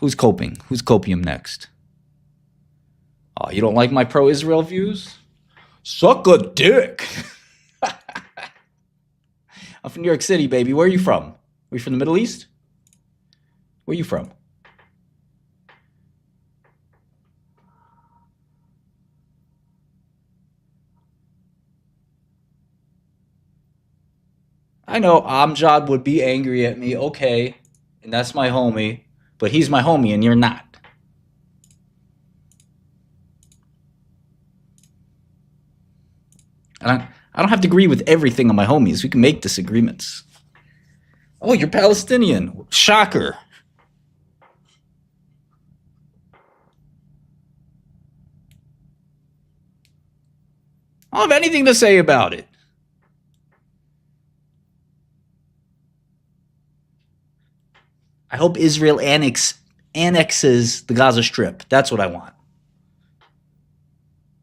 Who's coping? Who's copium next? Oh, you don't like my pro-Israel views? Suck a dick. I'm from New York City, baby. Where are you from? Are you from the Middle East? Where are you from? I know Amjad would be angry at me, okay, and that's my homie, but he's my homie and you're not. And I don't have to agree with everything on my homies. We can make disagreements. Oh, you're Palestinian. Shocker. I don't have anything to say about it. I hope Israel annexes the Gaza Strip. That's what I want.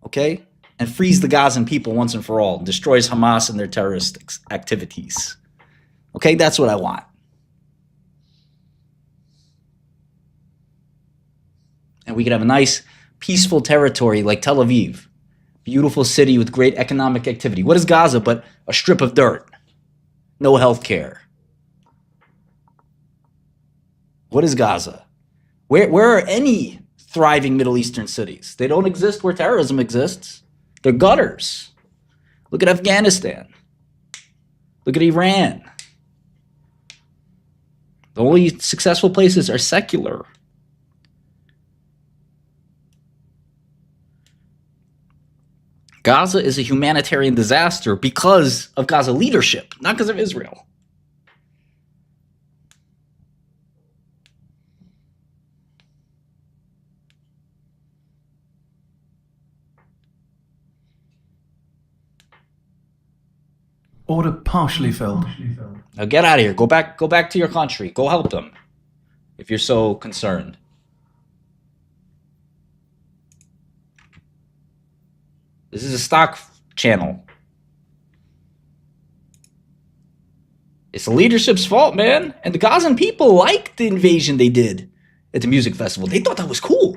Okay? And frees the Gazan people once and for all. Destroys Hamas and their terrorist activities. Okay? That's what I want. And we could have a nice, peaceful territory like Tel Aviv. Beautiful city with great economic activity. What is Gaza but a strip of dirt? No health care. What is Gaza? Where are any thriving Middle Eastern cities? They don't exist where terrorism exists. They're gutters. Look at Afghanistan. Look at Iran. The only successful places are secular. Gaza is a humanitarian disaster because of Gaza leadership, not because of Israel. Order partially filled. Now get out of here. Go back to your country. Go help them if you're so concerned. This is a stock channel. It's the leadership's fault, man. And the Gazan people liked the invasion they did at the music festival. They thought that was cool.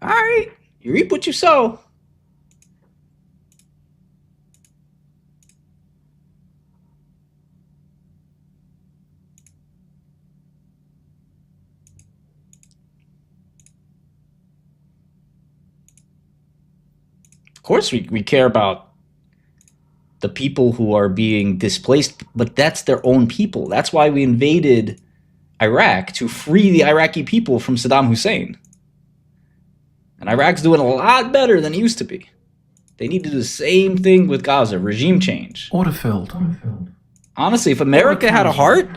All right. You reap what you sow. Of course, we care about the people who are being displaced, but that's their own people. That's why we invaded Iraq, to free the Iraqi people from Saddam Hussein. And Iraq's doing a lot better than it used to be. They need to do the same thing with Gaza, regime change. Order filled. Honestly, if America had a heart,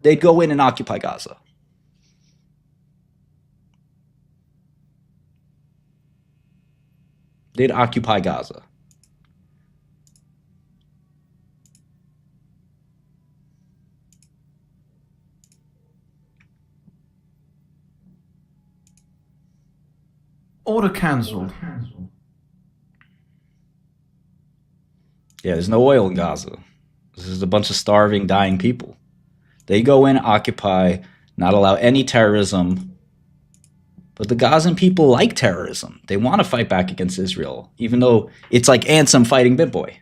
they'd go in and occupy Gaza. They'd occupy Gaza. Order cancelled. Yeah, there's no oil in Gaza. This is a bunch of starving, dying people. They go in, occupy, not allow any terrorism. But the Gazan people like terrorism. They want to fight back against Israel, even though it's like Ansem fighting Bit-Boy.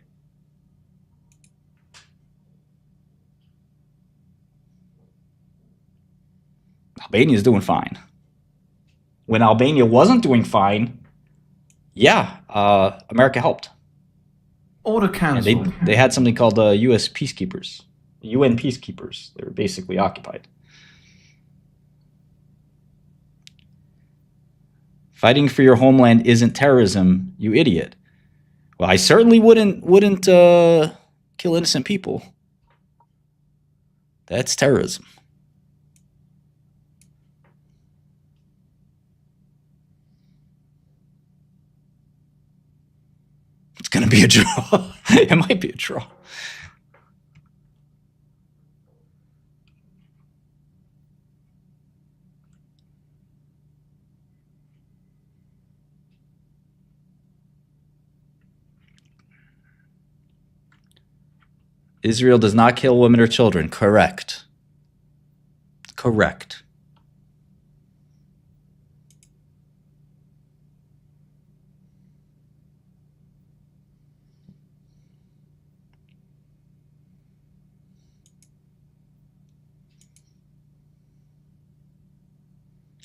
Albania's doing fine. When Albania wasn't doing fine, yeah, America helped. Order cancelled. They had something called U.S. peacekeepers, UN peacekeepers. They were basically occupied. Fighting for your homeland isn't terrorism, you idiot. Well, I certainly wouldn't kill innocent people. That's terrorism. It's going to be a draw. It might be a draw. Israel does not kill women or children. Correct. correct.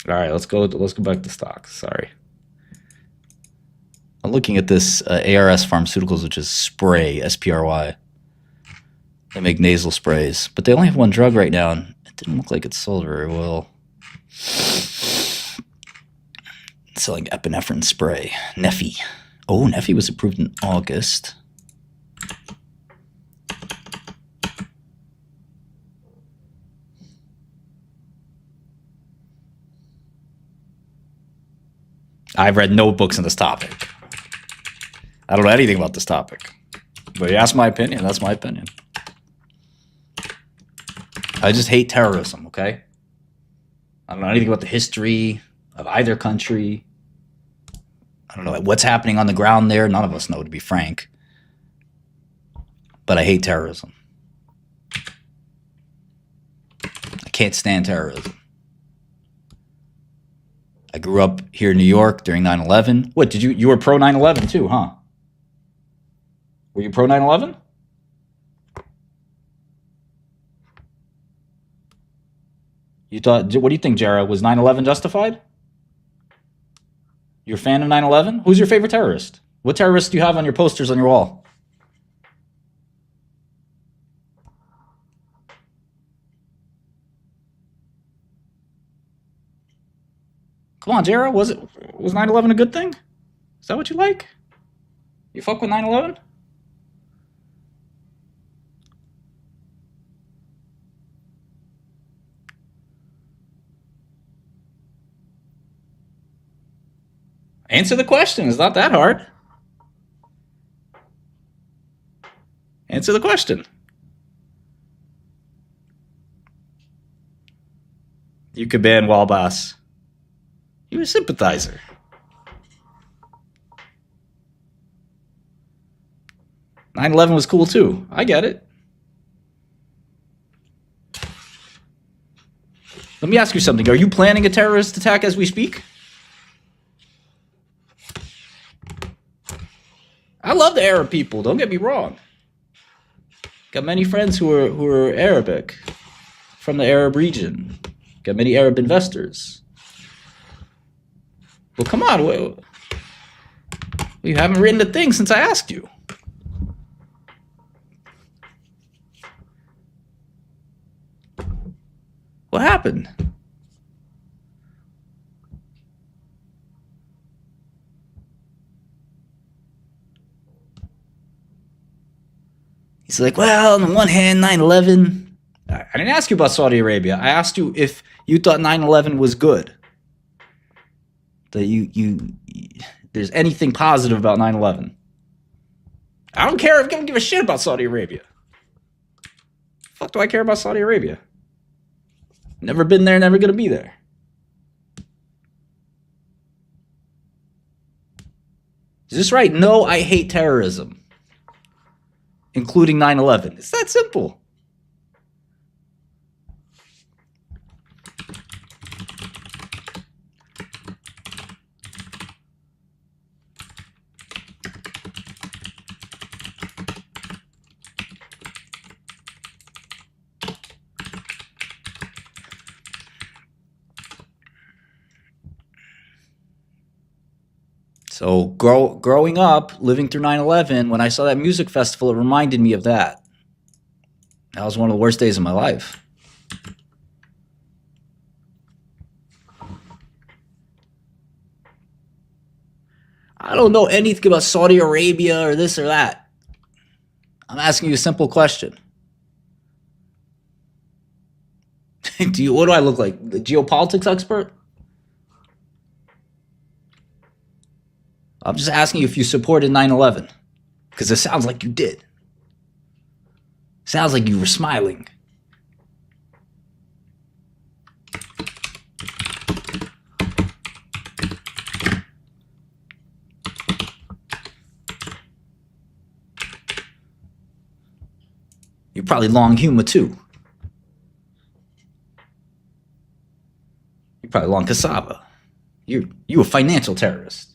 All right, let's go back to stocks. Sorry. I'm looking at this ARS Pharmaceuticals, which is Spray, SPRY. They make nasal sprays, but they only have one drug right now, and it didn't look like it sold very well. Selling epinephrine spray. Neffy. Oh, Neffy was approved in August. I've read no books on this topic. I don't know anything about this topic. But you ask my opinion, that's my opinion. I just hate terrorism, okay? I don't know anything about the history of either country. I don't know what's happening on the ground there. None of us know, to be frank. But I hate terrorism. I can't stand terrorism. I grew up here in New York during 9/11. What, did you were pro 9/11 too, huh? Were you pro 9/11? You thought, what do you think, Jara? Was 9/11 justified? You're a fan of 9/11? Who's your favorite terrorist? What terrorists do you have on your posters on your wall? Come on, Jara, was 9/11 a good thing? Is that what you like? You fuck with 9/11? Answer the question. It's not that hard. Answer the question. You could ban Walbass. You're a sympathizer. "9/11 was cool too. I get it. Let me ask you something. Are you planning a terrorist attack as we speak? I love the Arab people. Don't get me wrong. Got many friends who are Arabic, from the Arab region. Got many Arab investors. Well, come on. You haven't written a thing since I asked you. What happened? He's like, well, on the one hand, 9/11. I didn't ask you about Saudi Arabia. I asked you if you thought 9/11 was good. That there's anything positive about 9/11. I don't care. I don't give a shit about Saudi Arabia. Fuck do I care about Saudi Arabia? Never been there, never gonna be there. Is this right? No, I hate terrorism, including 9/11. It's that simple. So growing up, living through 9/11, when I saw that music festival, it reminded me of that. That was one of the worst days of my life. I don't know anything about Saudi Arabia or this or that. I'm asking you a simple question. What do I look like? The geopolitics expert? I'm just asking you if you supported 9/11. Because it sounds like you did. Sounds like you were smiling. You're probably long humor too. You're probably long cassava. You a financial terrorist.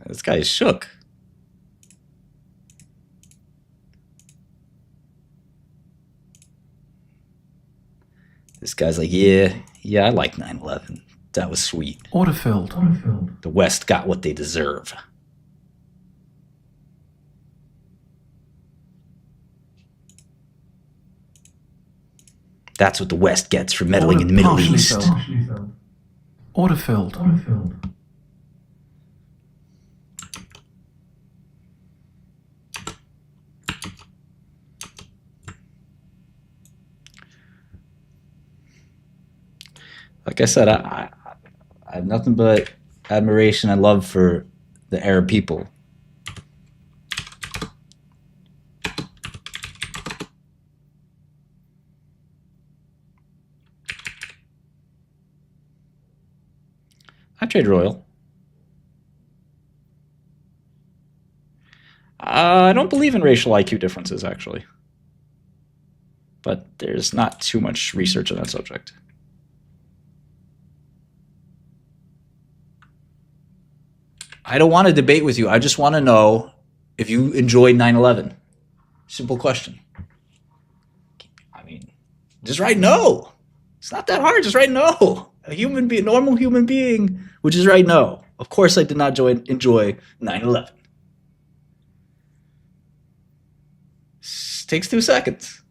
This guy is shook. This guy's like, yeah, I like 9/11. That was sweet. Order filled. The West got what they deserve. That's what the West gets for meddling in the Middle East. Order filled. Like I said, I have nothing but admiration and love for the Arab people. I trade royal. I don't believe in racial IQ differences, actually. But there's not too much research on that subject. I don't want to debate with you. I just want to know if you enjoyed 9/11. Simple question. I mean, just write no. It's not that hard. Just write no. A normal human being would just write no. Of course, I did not enjoy 9/11. Takes 2 seconds.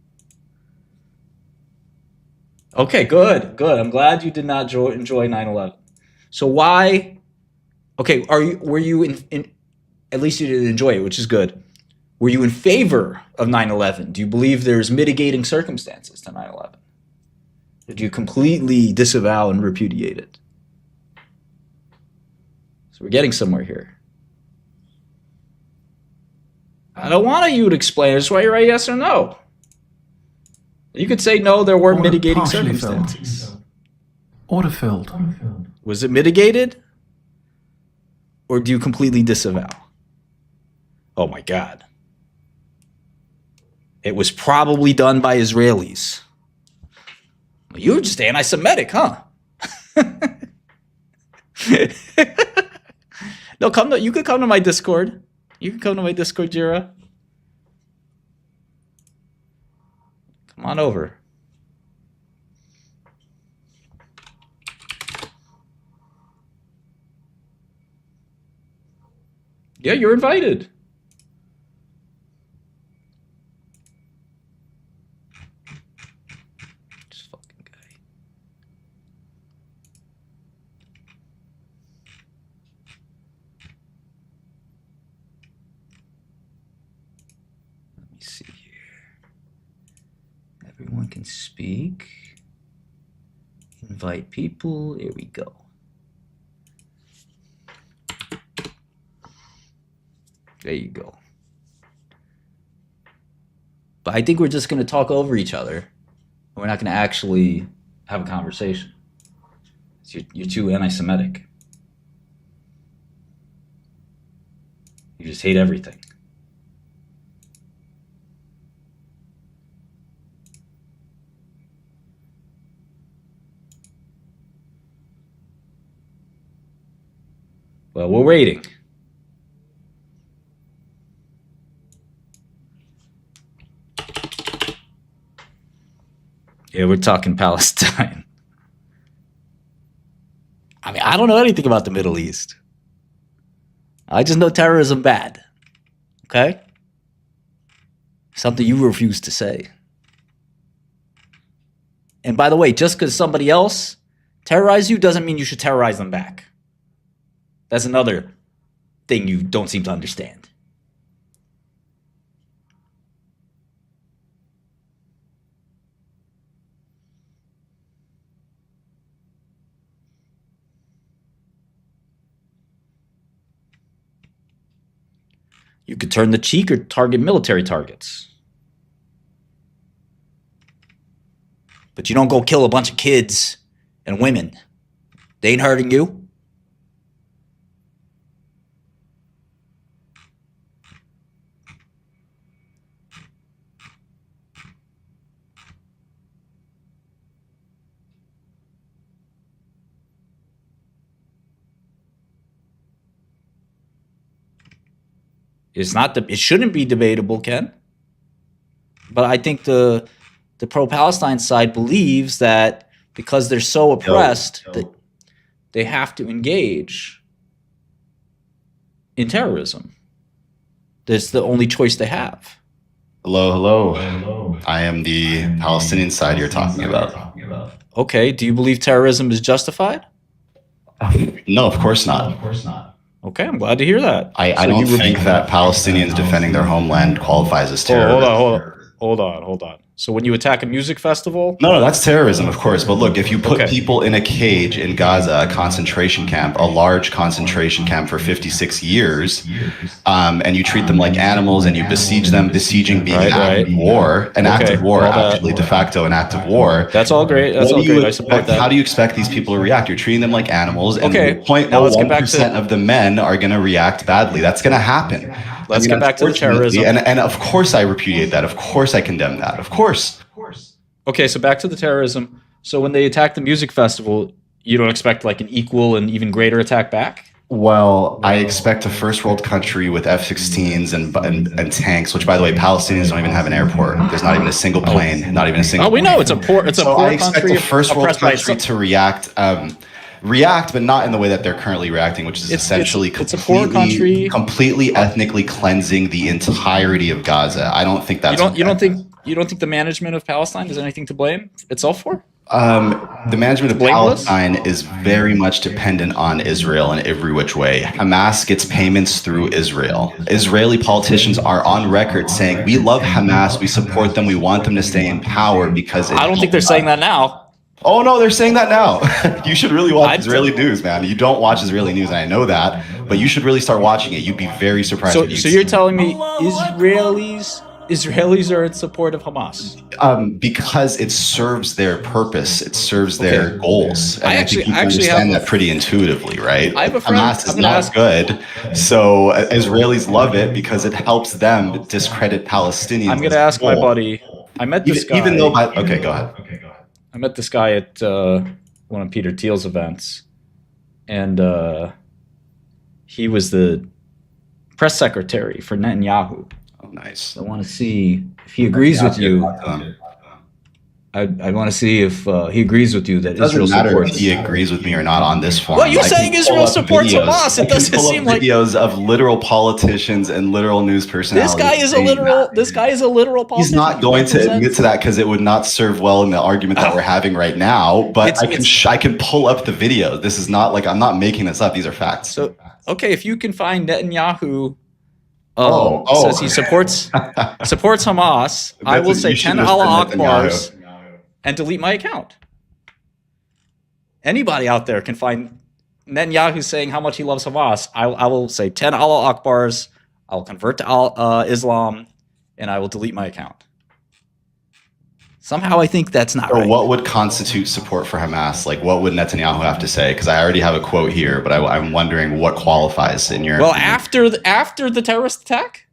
Okay, good. I'm glad you did not enjoy 9/11. So why? Okay, were you in at least you didn't enjoy it, which is good. Were you in favor of 9/11? Do you believe there's mitigating circumstances to 9/11? Or do you completely disavow and repudiate it? So we're getting somewhere here. I don't want you to explain. I just want you to write yes or no. You could say no, there were mitigating circumstances. Order filled. Was it mitigated? Or do you completely disavow? Oh my God. It was probably done by Israelis. You're just anti-Semitic, huh? No, you could come to my Discord. You can come to my Discord, Jira. Come on over. Yeah, you're invited. This fucking guy. Let me see here. Everyone can speak. Invite people. Here we go. There you go. But I think we're just going to talk over each other. We're not going to actually have a conversation. You're too anti-Semitic. You just hate everything. Well, we're waiting. Yeah, we're talking Palestine. I mean, I don't know anything about the Middle East. I just know terrorism bad. Okay? Something you refuse to say. And by the way, just because somebody else terrorized you doesn't mean you should terrorize them back. That's another thing you don't seem to understand. You could turn the cheek or target military targets. but you don't go kill a bunch of kids and women. They ain't hurting you. It shouldn't be debatable, Ken. But I think the pro-Palestine side believes that because they're so oppressed that they have to engage in terrorism. That's the only choice they have. Hello. I am the Palestinian side you're talking about. Okay, do you believe terrorism is justified? No, of course not. Okay, I'm glad to hear that. I don't think that Palestinians defending their homeland qualifies as terrorism. Hold on. So when you attack a music festival? No, that's terrorism, of course. But look, if you put people in a cage in Gaza, a concentration camp, a large concentration camp for 56 years, and you treat them like animals and you besiege them, besieging being an act of war, actually, de facto an act of war. That's all great. That's all great. I support that. How do you expect these people to react? You're treating them like animals, and 0.01% of the men are going to react badly. That's going to happen. Let's get back to the terrorism. And of course I repudiate that. Of course I condemn that. Of course. Okay, so back to the terrorism. So when they attack the music festival, you don't expect like an equal and even greater attack back? Well, I expect a first world country with F-16s and tanks, which, by the way, Palestinians don't even have an airport. There's not even a single plane, not even a single. Oh, we know it's a poor. It's a poor I expect country. a first world country to react, but not in the way that they're currently reacting, which is essentially it's a poor country, completely ethnically cleansing the entirety of Gaza. I don't think that's. You don't think the management of Palestine has anything to blame itself for? The management of Palestine is very much dependent on Israel in every which way. Hamas gets payments through Israel. Israeli politicians are on record saying, we love Hamas, we support them, we want them to stay in power because... I don't think they're saying that now. Oh, no, they're saying that now. You should really watch Israeli news, man. You don't watch Israeli news, and I know that, but you should really start watching it. You'd be very surprised. So you're telling me Israelis are in support of Hamas? Because it serves their purpose. It serves their goals. And I think you understand that pretty intuitively, right? I have a friend. Hamas is not good. So Israelis love it because it helps them discredit Palestinians. I'm going to ask my buddy. I met this guy. Okay, go ahead. I met this guy at one of Peter Thiel's events. And he was the press secretary for Netanyahu. Oh, nice. I want to see if he agrees with you. I want to see if he agrees with you that Israel supports. It doesn't matter if he agrees with me or not on this forum. Well, you're saying Israel supports Hamas. It doesn't seem like videos of literal politicians and literal news personalities. This guy is a literal politician. He's not going to admit to that because it would not serve well in the argument that we're having right now. But I can pull up the video. This is not like I'm not making this up. These are facts. So okay, if you can find Netanyahu. Says he supports Hamas. I will say 10 Allah Akbars and delete my account. Anybody out there can find Netanyahu saying how much he loves Hamas. I will say 10 Allah Akbars. I'll convert to Islam, and I will delete my account. Somehow I think that's not right. What would constitute support for Hamas? Like, what would Netanyahu have to say? Because I already have a quote here, but I'm wondering what qualifies in your... Well, after the terrorist attack?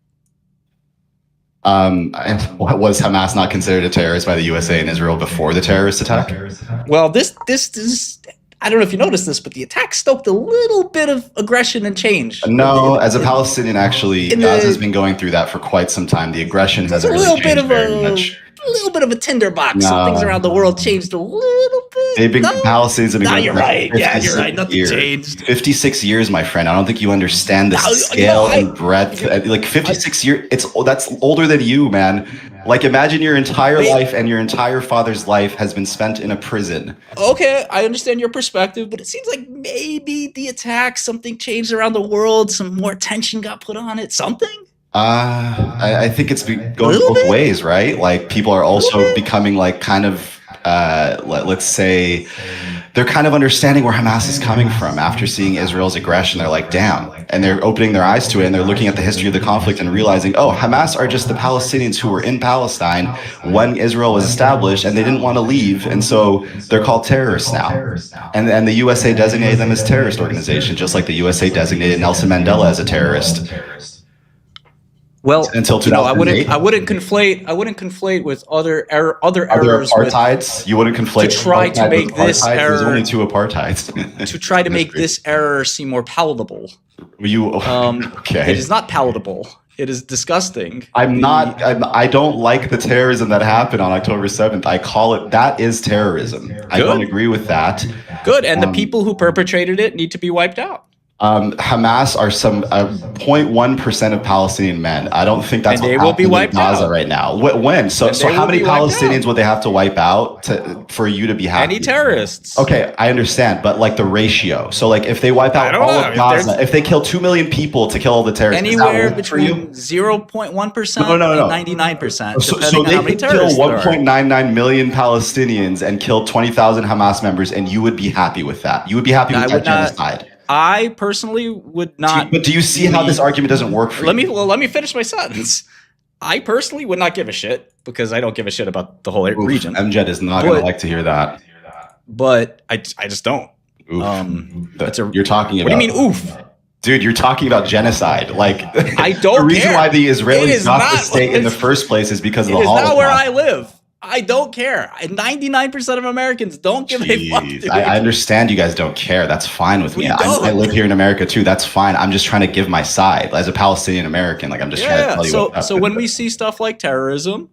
Was Hamas not considered a terrorist by the USA and Israel before the terrorist attack? Well, this is... I don't know if you noticed this, but the attack stoked a little bit of aggression and change. No, as a Palestinian, actually, Gaza has been going through that for quite some time. The aggression hasn't really changed very much. A little bit of a tinderbox. No. Some things around the world changed a little bit. Palestinians have been going you're right. Yeah, you're right. Nothing changed. 56 years, my friend. I don't think you understand the scale and breadth. Like 56 years, that's older than you, man. Like, imagine your entire life and your entire father's life has been spent in a prison. Okay, I understand your perspective, but it seems like maybe the attack, something changed around the world, some more attention got put on it, something? I think it's going both ways, right? Like, people are also becoming like kind of let's say, they're kind of understanding where Hamas is coming from after seeing Israel's aggression. They're like, damn. And they're opening their eyes to it, and they're looking at the history of the conflict and realizing, oh, Hamas are just the Palestinians who were in Palestine when Israel was established, and they didn't want to leave. And so they're called terrorists now. And the USA designated them as terrorist organization, just like the USA designated Nelson Mandela as a terrorist. Well, until I 2008. wouldn't conflate with other errors. Apartheids. You wouldn't conflate to try to make this error. There's only two apartheids. To try to make this error seem more palatable. Okay. It is not palatable. It is disgusting. I don't like the terrorism that happened on October 7th. I call it, that is terrorism. Good. I don't agree with that. Good. And the people who perpetrated it need to be wiped out. Hamas are some 0.1% of Palestinian men. I don't think that's what will be wiped in Gaza out right now. When? So how many Palestinians would they have to wipe out for you to be happy? Any terrorists. Okay, I understand, but like the ratio. So like if they wipe out all of Gaza, if they kill 2 million people to kill all the terrorists, anywhere between 0.1% and 99%, so they could kill 1.99 million Palestinians and kill 20,000 Hamas members, and you would be happy with that. You would be happy with that genocide. I personally would not. But do you see how this argument doesn't work for you? Let me finish my sentence. I personally would not give a shit because I don't give a shit about the whole region. MJ is not going to like to hear that. But I just don't. You're talking about. What do you mean, oof? Dude, you're talking about genocide. Like, I don't. The reason why the Israelis got the state in the first place is because of the Holocaust. It is not where I live. I don't care. 99% of Americans don't give a fuck. Dude. I understand you guys don't care. That's fine with me. I live here in America too. That's fine. I'm just trying to give my side as a Palestinian American. Like I'm just trying to tell you. So when we see stuff like terrorism,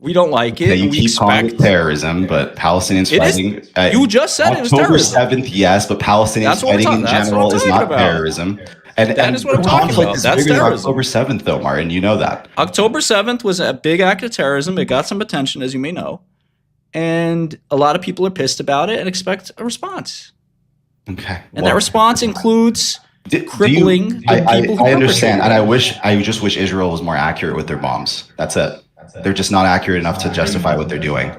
we don't like it. You keep calling it terrorism, but Palestinians fighting. You just said it was terrorism. October 7th, yes, but Palestinians fighting in general is not terrorism. And that is what I'm talking about. That's terrorism. October 7th, though, Martin. You know that. October 7th was a big act of terrorism. It got some attention, as you may know. And a lot of people are pissed about it and expect a response. Okay. And that response includes crippling the people who I understand. And I just wish Israel was more accurate with their bombs. That's it. They're just not accurate enough to justify what they're doing.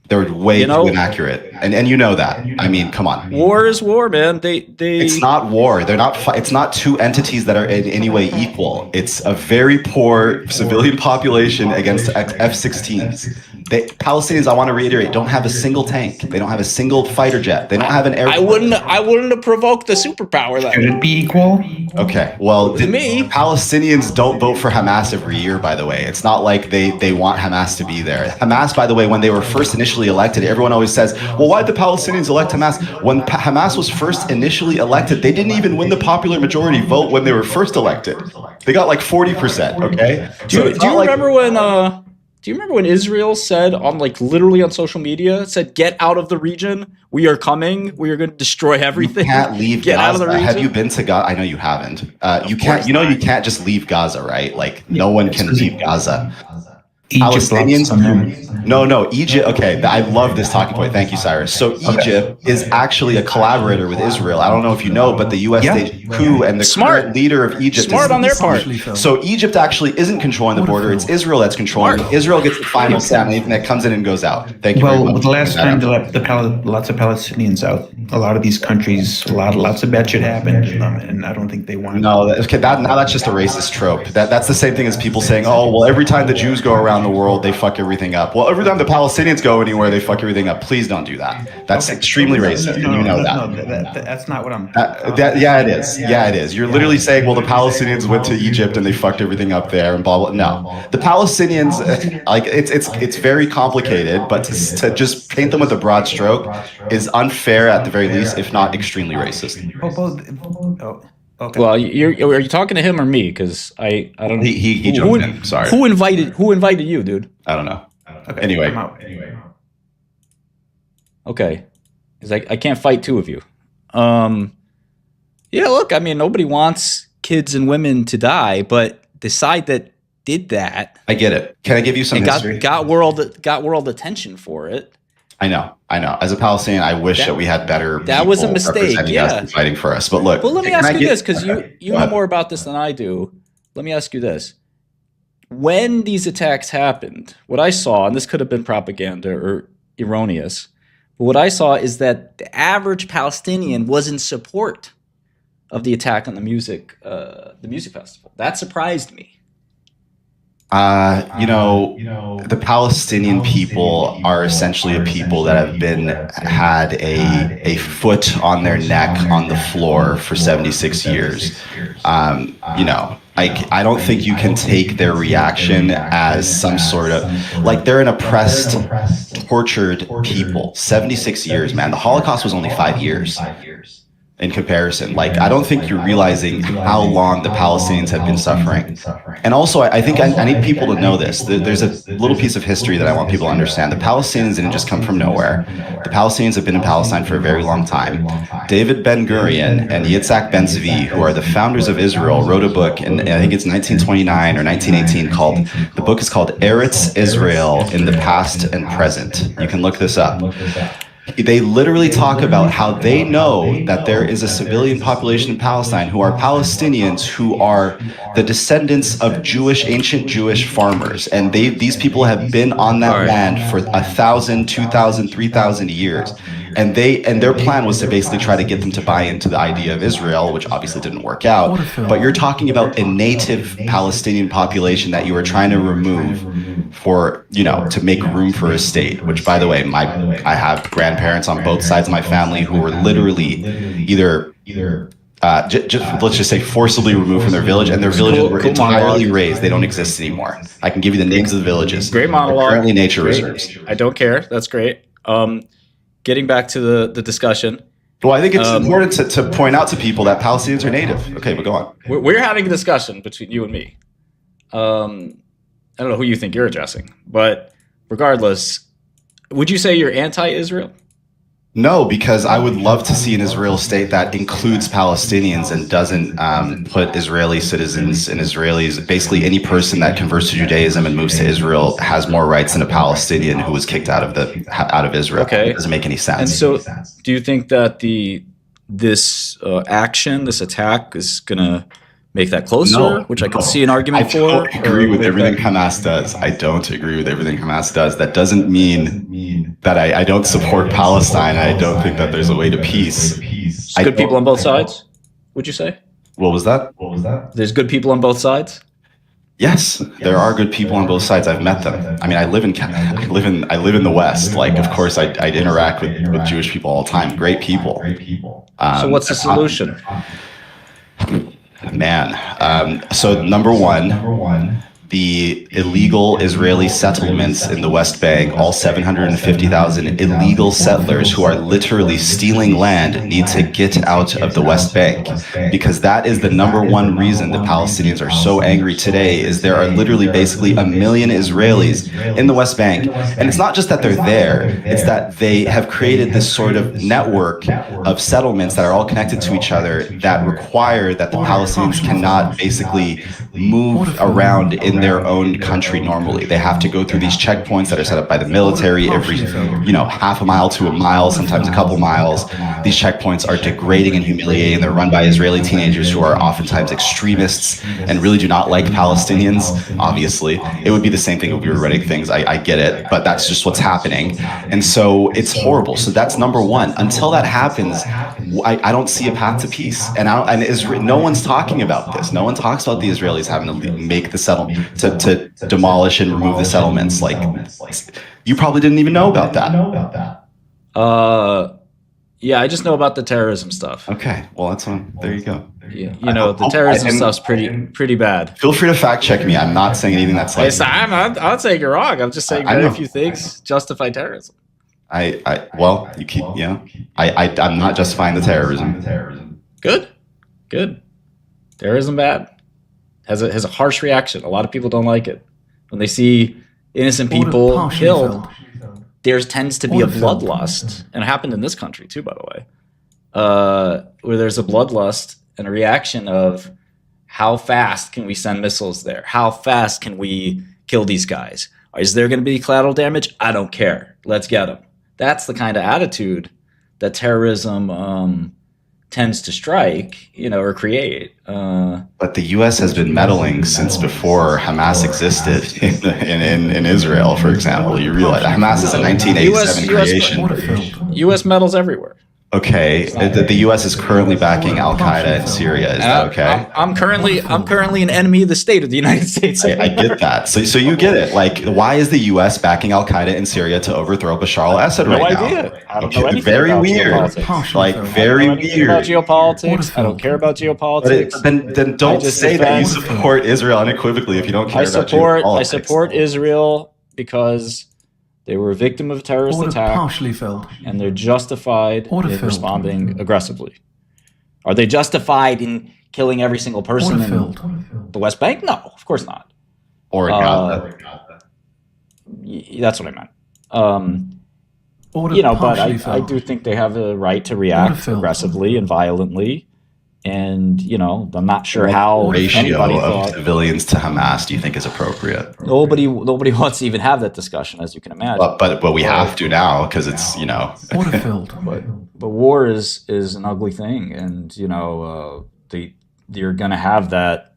They're way too inaccurate, and you know that. I mean, come on. War is war, man. It's not war. They're not. It's not two entities that are in any way equal. It's a very poor civilian population against F-16s. Palestinians, I want to reiterate, don't have a single tank. They don't have a single fighter jet. They don't have an air. I wouldn't have provoked the superpower. Should it be equal? Okay. Well, to me, Palestinians don't vote for Hamas every year. By the way, it's not like they want Hamas to be there. Hamas, by the way, when they were first initially elected, everyone always says, well, why did the Palestinians elect Hamas? When Hamas was first initially elected, they didn't even win the popular majority vote when they were first elected. They got like 40%, okay? Do you remember when Israel said literally on social media, said, get out of the region, we are coming, we are going to destroy everything. You can't leave Gaza. Out of the region. Have you been to Gaza? I know you haven't. You can't just leave Gaza, right? Like no one can leave Gaza. Palestinians? No, Egypt. Okay, I love this talking point. Thank you, Cyrus. So Egypt is actually a collaborator with Israel. I don't know if you know, but the U.S. staged coup and the current leader of Egypt smart on their part. So Egypt actually isn't controlling the border. It's Israel that's controlling it. Israel gets the final say on anything that comes in and goes out. Thank you very much. Well, the last time they let lots of Palestinians out, a lot of these countries, lots of bad shit happened, and I don't think they want. No, now that's just a racist trope. That's the same thing as people saying, oh, well, every time the Jews go around the world, they fuck everything up. Well, every time the Palestinians go anywhere, they fuck everything up. Please don't do that. That's extremely racist, and you know that. That's not what I'm. Yeah, it is. Yeah, it is. You're literally saying, well, the Palestinians went to Egypt and they fucked everything up there and blah blah. No, the Palestinians, it's very complicated, but to just paint them with a broad stroke is unfair at the very least, if not extremely racist. Okay. Well, are you talking to him or me? Because I don't know. He jumped in. Sorry. Who invited you, dude? I don't know. Okay. Anyway. Okay. Because I can't fight two of you. Yeah, look, I mean, nobody wants kids and women to die, but the side that did that, I get it. Can I give you some history? Got world attention for it. I know. As a Palestinian, I wish that we had better. That was a mistake. Yeah, fighting for us. But look. Well, let me ask you this, because you know more about this than I do. Let me ask you this: when these attacks happened, what I saw, and this could have been propaganda or erroneous. But what I saw is that the average Palestinian was in support of the attack on the music festival. That surprised me. The Palestinian people are essentially a people that have had a foot on their neck on the floor for 76 years. I don't think you can take their reaction as some sort of like they're an oppressed, tortured people. 76 years, man. The Holocaust was only 5 years. In comparison. Like, I don't think you're realizing how long the Palestinians have been suffering. And also, I think I need people to know this. There's a little piece of history that I want people to understand. The Palestinians didn't just come from nowhere. The Palestinians have been in Palestine for a very long time. David Ben-Gurion and Yitzhak Ben-Zvi, who are the founders of Israel, wrote a book, and I think it's 1929 or 1918, the book is called Eretz Israel in the Past and Present. You can look this up. They literally talk about how they know that there is a civilian population in Palestine who are Palestinians who are the descendants of ancient Jewish farmers. And these people have been on that land for 1,000, 2,000, 3,000 years. And their plan was to basically try to get them to buy into the idea of Israel, which obviously didn't work out. But you're talking about a native Palestinian population that you are trying to remove to make room for a state, which, by the way, I have grandparents on both sides of my family who were literally either let's just say forcibly removed from their village, and their villages were entirely razed. They don't exist anymore. I can give you the names of the villages. Great monologue. They're currently nature reserves. I don't care. That's great. Getting back to the discussion. Well, I think it's important to point out to people that Palestinians are native. Okay, but go on. We're having a discussion between you and me. I don't know who you think you're addressing, but regardless, would you say you're anti-Israel? No, because I would love to see an Israel state that includes Palestinians and doesn't put Israeli citizens and Israelis, basically any person that converts to Judaism and moves to Israel has more rights than a Palestinian who was kicked out of Israel. Okay. It doesn't make any sense. And so do you think that this attack is going to make that closer, which I can see an argument for? I don't agree with everything Hamas does. I don't agree with everything Hamas does. That doesn't mean that I don't support Palestine. I don't think that there's a way to peace. Good people on both sides, would you say? What was that? There's good people on both sides? Yes, there are good people on both sides. I've met them. I mean, I live in the West. Like, of course, I interact with Jewish people all the time. Great people. So what's the solution? So number one, the illegal Israeli settlements in the West Bank, all 750,000 illegal settlers who are literally stealing land, need to get out of the West Bank, because that is the number one reason the Palestinians are so angry today. Is there are literally basically 1 million Israelis in the West Bank, and it's not just that they're there, it's that they have created this sort of network of settlements that are all connected to each other that require that the Palestinians cannot basically move around in their own country normally. They have to go through these checkpoints that are set up by the military every, half a mile to a mile, sometimes a couple miles. These checkpoints are degrading and humiliating. They're run by Israeli teenagers who are oftentimes extremists and really do not like Palestinians. Obviously, it would be the same thing if we were running things. I get it, but that's just what's happening. And so it's horrible. So that's number one. Until that happens, I don't see a path to peace. And no one's talking about this. No one talks about the Israelis having to make the settlement, to demolish and remove the settlements. Like, you probably didn't even know about that. Yeah, I just know about the terrorism stuff. Okay, well, that's one. There you go. Yeah, the terrorism stuff's pretty bad. Feel free to fact check me. I'm not saying anything that's like. I'm not saying you're wrong. I'm just saying very few things justify terrorism. You keep, I'm not justifying the terrorism. Good. Terrorism bad. Has a harsh reaction. A lot of people don't like it. When they see innocent people killed, there tends to be a bloodlust. And it happened in this country too, by the way. Where there's a bloodlust and a reaction of how fast can we send missiles there? How fast can we kill these guys? Is there going to be collateral damage? I don't care. Let's get them. That's the kind of attitude that terrorism tends to strike, or create. But the U.S. has been meddling since before Hamas existed in Israel, for example. You realize Hamas is a 1987 creation. U.S. meddles everywhere. Okay, the U.S. is currently backing Al Qaeda in Syria. Is that okay? I'm currently an enemy of the state of the United States. I get that. So you get it. Like, why is the U.S. backing Al Qaeda in Syria to overthrow Bashar al-Assad right now? No idea. I don't know anything very about weird. Geopolitics. Like, very weird. About geopolitics. I don't care about geopolitics. But then don't say that you support Israel unequivocally if you don't care about geopolitics. I support Israel because they were a victim of a terrorist attack, partially filled. And they're justified in responding aggressively. Are they justified in killing every single person in the West Bank? No, of course not. Or in Gaza. That's what I meant. But I do think they have a right to react aggressively and violently. And, I'm not sure how ratio of civilians to Hamas do you think is appropriate? Nobody wants to even have that discussion, as you can imagine. But we have to now because it's, But war is an ugly thing. And, you're going to have that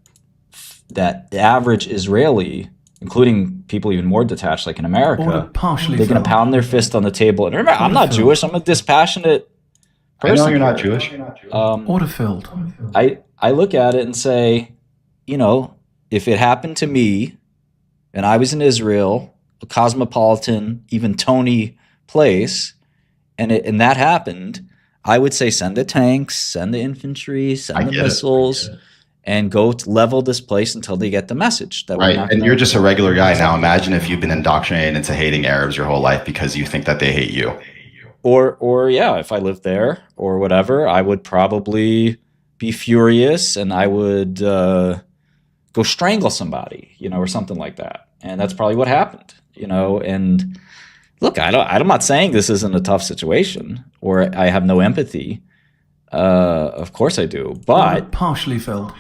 average Israeli, including people even more detached, like in America, they're going to pound their fist on the table. And remember, I'm not Jewish. I'm a dispassionate person. I know you're not Jewish. Order filled. I look at it and say, if it happened to me and I was in Israel, a cosmopolitan, even Tony place, and that happened, I would say send the tanks, send the infantry, send the missiles, and go to level this place until they get the message. That right, and you're just a regular guy. Now imagine if you've been indoctrinated into hating Arabs your whole life because you think that they hate you. Or if I lived there or whatever, I would probably be furious and I would go strangle somebody, or something like that. And that's probably what happened, And look, I'm not saying this isn't a tough situation or I have no empathy. Of course I do, but partially filled.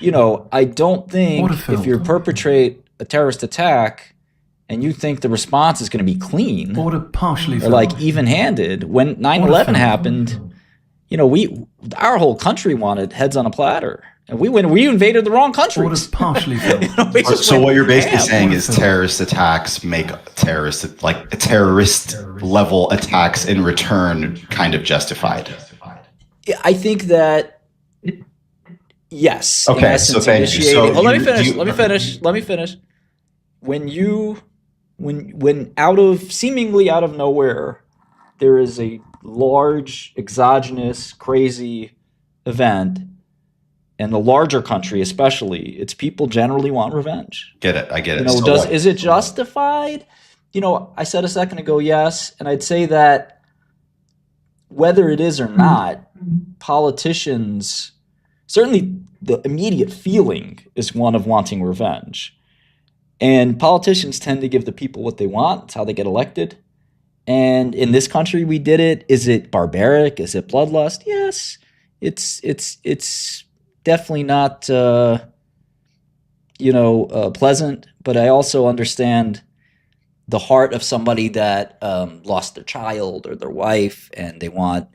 I don't think if you perpetrate a terrorist attack and you think the response is going to be clean or even-handed, when 9/11 happened, our whole country wanted heads on a platter. And we invaded the wrong countries. Partially filled. So what you're basically saying is terrorist attacks make terrorist level attacks in return kind of justified. I think that yes. Okay, so thank you. So let me finish. When seemingly out of nowhere, there is a large, exogenous, crazy event, and the larger country especially, its people generally want revenge. Get it? I get it. Is it justified? I said a second ago, yes, and I'd say that whether it is or not, politicians, certainly the immediate feeling is one of wanting revenge. And politicians tend to give the people what they want. It's how they get elected. And in this country, we did it. Is it barbaric? Is it bloodlust? Yes. It's definitely not, pleasant. But I also understand the heart of somebody that lost their child or their wife, and they want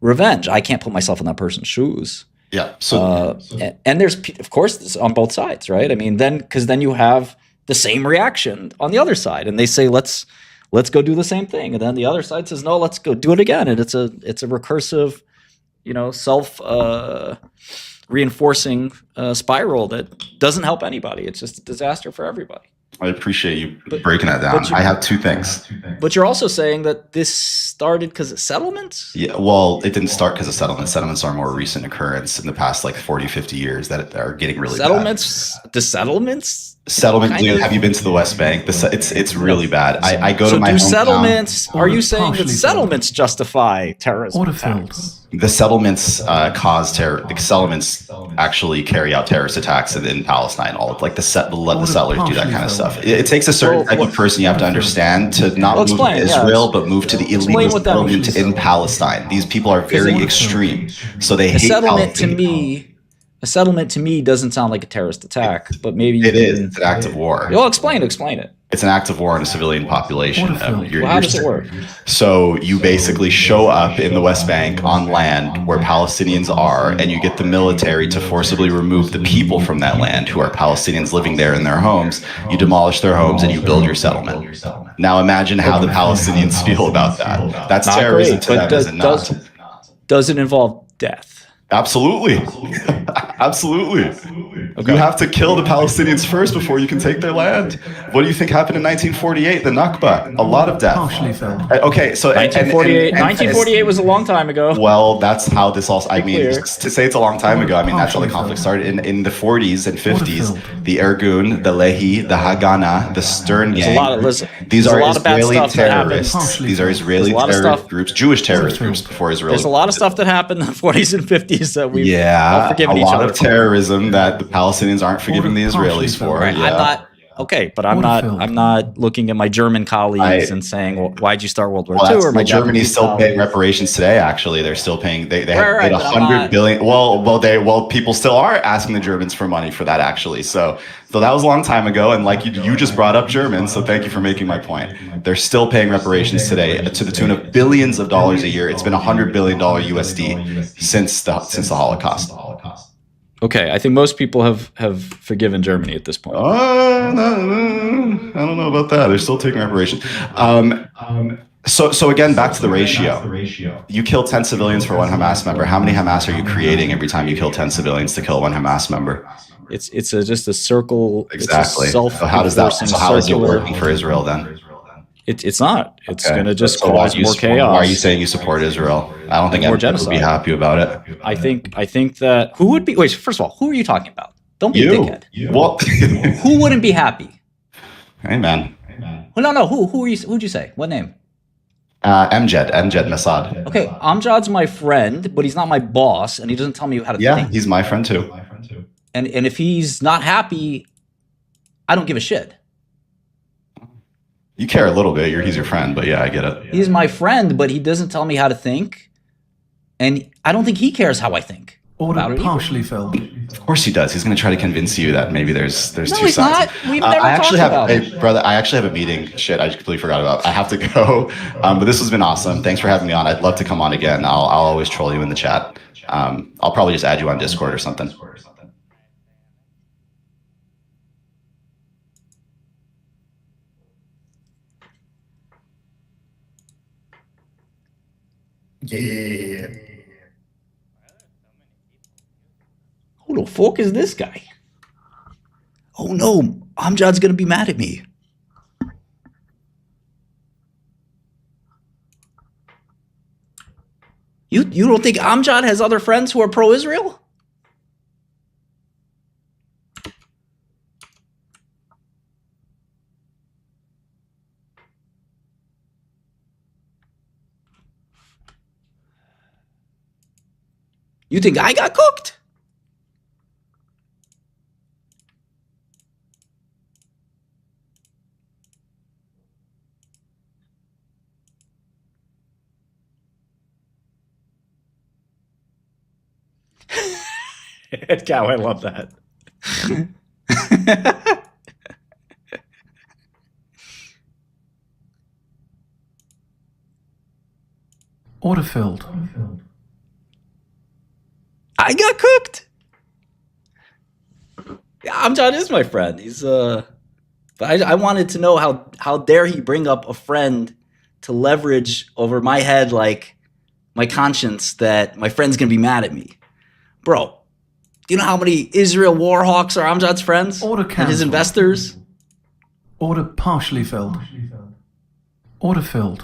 revenge. I can't put myself in that person's shoes. Yeah. And there's, of course, this on both sides, right? I mean, because then you have the same reaction on the other side, and they say, let's go do the same thing, and then the other side says, no, let's go do it again, and it's a recursive, self reinforcing spiral that doesn't help anybody. It's just a disaster for everybody. I appreciate you breaking that down. I have two things. But you're also saying that this started because of settlements? Yeah, well, it didn't start because of settlements. Settlements are a more recent occurrence in the past 40, 50 years that are getting really bad. The settlements? Settlement, dude, have you been to the West Bank? It's really bad. I go to my hometown. Settlements, are you saying that settlements justify terrorism attacks? The settlements the settlements actually carry out terrorist attacks in Palestine. Let the settlers do that kind of stuff. It takes a certain type of person you have to understand to not move to Israel, but move to the elite settlement in Palestine. These people are very extreme, so they hate Palestine. A settlement to me doesn't sound like a terrorist attack, but maybe it is. It's an act of war. Well, explain it. It's an act of war on a civilian population. Well, how does it work? So you basically show up in the West Bank on land where Palestinians are, and you get the military to forcibly remove the people from that land who are Palestinians living there in their homes. You demolish their homes and you build your settlement. Now imagine how the Palestinians feel about that. That's Not terrorism great, to but them, is it not? does it involve death? Absolutely. Absolutely. Okay. You have to kill the Palestinians first before you can take their land. What do you think happened in 1948? The Nakba. A lot of death. Partially filled. Okay, so 1948 was a long time ago. Well, that's how this also. I mean, clear. to say it's a long time ago. I mean, that's how the conflict started in the 40s and 50s. The Irgun, the Lehi, the Haganah, the Stern Gang. These are Israeli terrorists. These are Israeli terrorist groups, Jewish terrorist groups before Israel. There's a lot of stuff that happened in the 40s and 50s that we've all forgiven a each lot other of terrorism that the Palestinians aren't forgiving the Israelis for. Right. Yeah. I'm not okay, but I'm not looking at my German colleagues and saying, well, why'd you start World War II? Or my Germany's still colleagues. paying reparations today. Actually, they're still paying. They have Right, paid but I'm 100 not- billion. Well, people still are asking the Germans for money for that. Actually, so that was a long time ago. And like you just brought up Germans, so thank you for making my point. They're still paying reparations today to the tune of billions of dollars a year. It's been $100 billion USD since the Holocaust. Okay, I think most people have forgiven Germany at this point. No, I don't know about that. They're still taking reparations. So again, back to the ratio. You kill 10 civilians for one Hamas member. How many Hamas are you creating every time you kill 10 civilians to kill one Hamas member? It's just a circle. Exactly. It's a So how is it working for Israel then? It's not. It's Okay. going to just So why cause do you- more chaos. Why are you saying you support Israel? I don't think More anyone would be genocide. happy about it. I think that who would be? Wait, first of all, who are you talking about? Don't be a dickhead. Well, Who wouldn't be happy? hey man. Well, no. Who'd you say? What name? Amjad Masad. Okay, Amjad's my friend, but he's not my boss, and he doesn't tell me how to Yeah, think. he's my friend too. And if he's not happy, I don't give a shit. You care a little bit. He's your friend, but yeah, I get it. He's my friend, but he doesn't tell me how to think, and I don't think he cares how I think. Order about it either. partially filled. Of course he does. He's going to try to convince you that maybe there's two he's sides. not. We've never I actually talked have, about it. hey, brother. I actually have a meeting. Shit, I completely forgot about. I have to go. But this has been awesome. Thanks for having me on. I'd love to come on again. I'll always troll you in the chat. I'll probably just add you on Discord or something. Yeah. Who the fuck is this guy? Oh no, Amjad's gonna be mad at me. You don't think Amjad has other friends who are pro-Israel? You think I got cooked? Cow, I love that. Order filled. I got cooked. Yeah, Amjad is my friend. He's but I wanted to know how dare he bring up a friend to leverage over my head, like my conscience, that my friend's gonna be mad at me. Bro, do you know how many Israel war hawks are Amjad's friends? Order And his cancelled. investors? Order partially filled. Order filled.